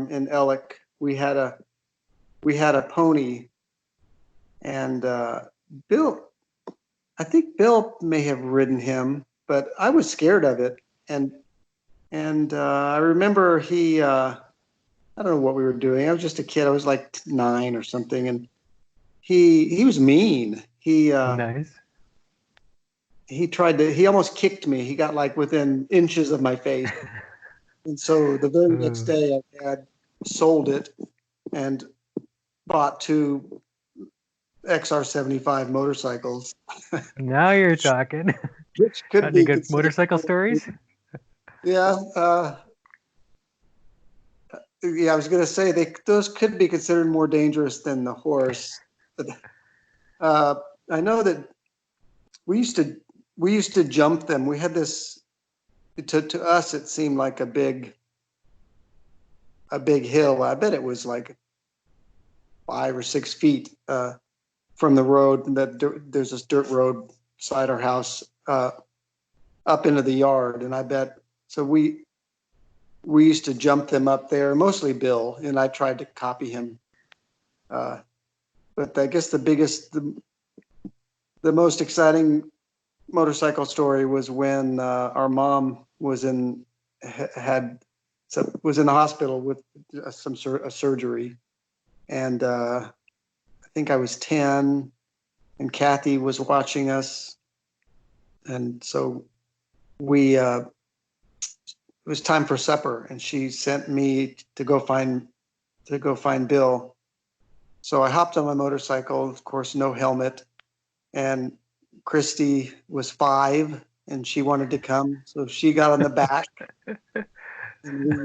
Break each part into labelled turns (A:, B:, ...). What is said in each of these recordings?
A: farm in Ellick, we had a pony, and Bill, I think Bill may have ridden him, but I was scared of it. And I remember I don't know what we were doing. I was just a kid. I was like 9 or something, and he was mean.
B: Nice.
A: He almost kicked me. He got like within inches of my face. And so the very next day, I had sold it and bought 2 XR75 motorcycles.
B: Now you're talking.
A: Which
B: Got
A: could
B: any
A: be
B: good
A: considered,
B: motorcycle stories?
A: yeah, yeah. I was going to say those could be considered more dangerous than the horse. But I know that we used to jump them. We had this. To us, it seemed like a big hill. I bet it was like 5 or 6 feet from the road. There's this dirt road beside our house up into the yard, and I bet so. We used to jump them up there, mostly Bill, and I tried to copy him. But I guess the most exciting motorcycle story was when our mom was in the hospital with some sort of surgery, and I think I was 10, and Kathy was watching us, and so it was time for supper, and she sent me to go find Bill. So I hopped on my motorcycle, of course, no helmet, and Christy was 5 and she wanted to come, so she got on the back. And we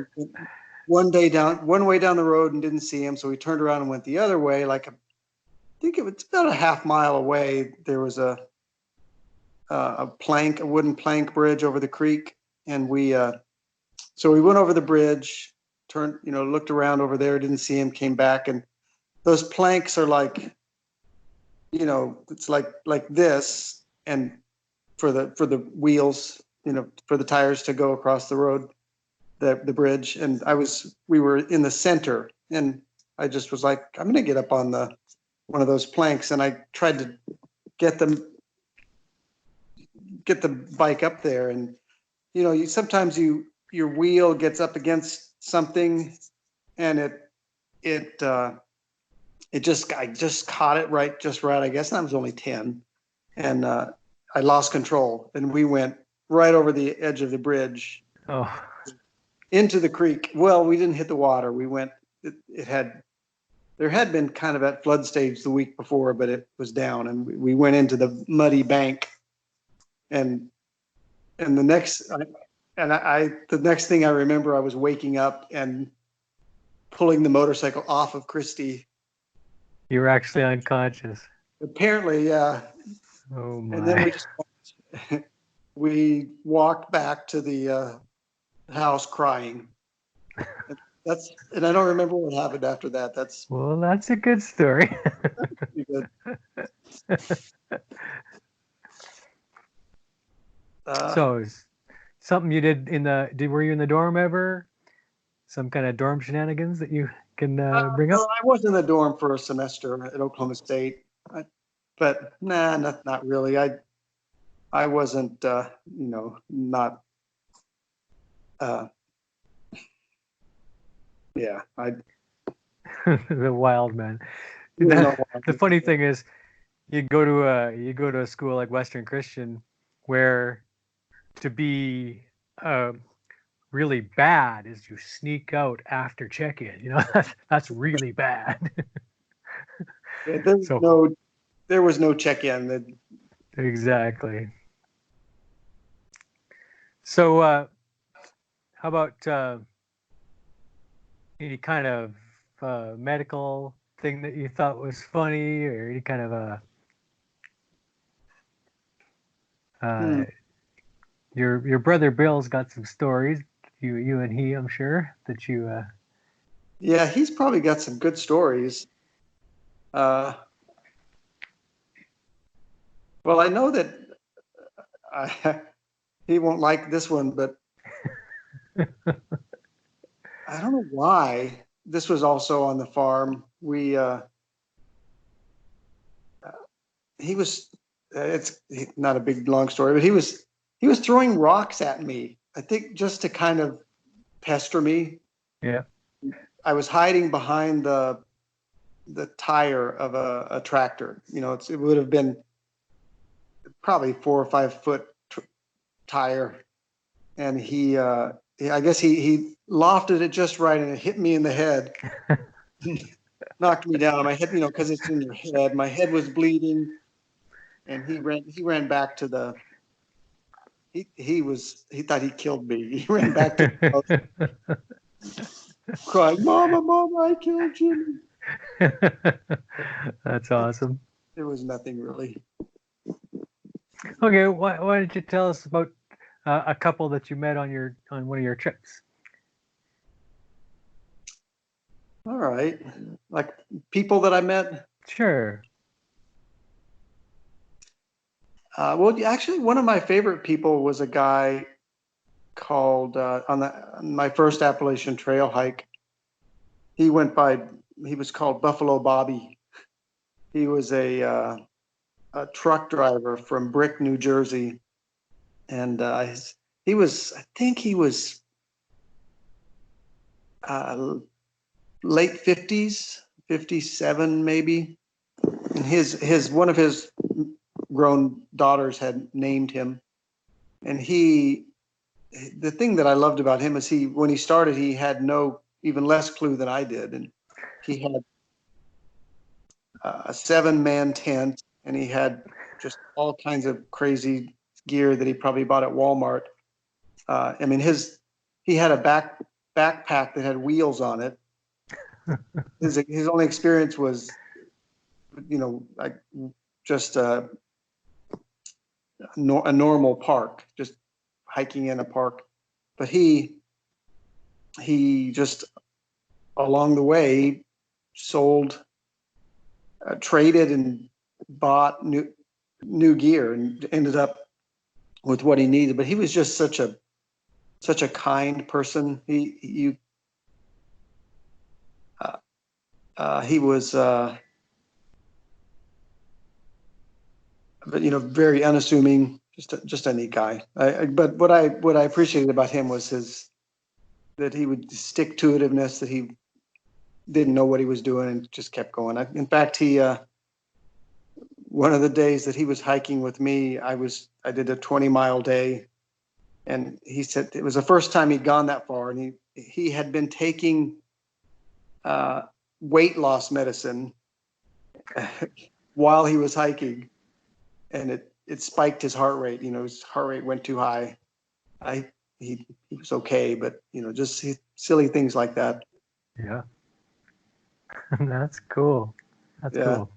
A: went one way down the road and didn't see him, so we turned around and went the other way. I think it was about a half mile away. There was a wooden plank bridge over the creek, and so we went over the bridge, turned, looked around over there, didn't see him, came back, and those planks are like, it's like this, and for the wheels, for the tires to go across the road, the bridge, and we were in the center, and I just was like, I'm gonna get up on one of those planks, and I tried to get the bike up there, and sometimes your wheel gets up against something, and I just caught it just right, I guess. I was only 10, and I lost control, and we went right over the edge of the bridge into the creek. Well, we didn't hit the water. We went. There had been kind of at flood stage the week before, but it was down, and we went into the muddy bank, and the next thing I remember, I was waking up and pulling the motorcycle off of Christy.
B: You were actually unconscious.
A: Apparently, yeah.
B: Oh my.
A: And then we walked back to the house crying. And I don't remember what happened after that. That's
B: a good story.
A: pretty good.
B: So something you did were you in the dorm ever? Some kind of dorm shenanigans that you can bring up?
A: I was in the dorm for a semester at Oklahoma State, but not really. I wasn't, not. Yeah,
B: The wild man. The funny thing is, you go to a school like Western Christian, where to be really bad is you sneak out after check-in. That's really bad.
A: Yeah, there was no check-in.
B: Exactly. So, how about any kind of medical thing that you thought was funny, or any kind of your brother Bill's got some stories. You and he, I'm sure that you.
A: Yeah, he's probably got some good stories. Well, I know that he won't like this one, but I don't know why. this was also on the farm. He was, it's not a big long story, but he was throwing rocks at me, I think just to kind of pester me.
B: Yeah.
A: I was hiding behind the tire of a tractor. It would have been probably 4 or 5 foot tire. And I guess he lofted it just right, and it hit me in the head. Knocked me down. My head, because it's in your head. My head was bleeding, and he ran back to the. He thought he killed me. He ran back to the house, crying, "Mama, Mama, I killed Jimmy."
B: That's awesome.
A: It was nothing really.
B: Okay, why don't you tell us about a couple that you met on one of your trips?
A: All right, like people that I met.
B: Sure.
A: Well, actually, one of my favorite people was a guy called on my first Appalachian Trail hike. He was called Buffalo Bobby. He was a truck driver from Brick, New Jersey, and I think he was late 50s, 57 maybe. And one of his grown daughters had named him, and the thing that I loved about him is when he started, he had even less clue than I did, and he had a 7-man tent, and he had just all kinds of crazy gear that he probably bought at Walmart. I mean, he had a backpack that had wheels on it. His only experience was, like just a normal park, just hiking in a park. But he just along the way sold, traded, and bought new gear, and ended up with what he needed. But he was just such a kind person. He was but very unassuming, just a neat guy. But what I appreciated about him was that he would stick to itiveness, that he didn't know what he was doing and just kept going. In fact, one of the days that he was hiking with me, I did a 20-mile day, and he said it was the first time he'd gone that far, and he had been taking weight loss medicine while he was hiking, and it spiked his heart rate. His heart rate went too high. He was okay, but just silly things like that.
B: Yeah. That's cool. That's cool.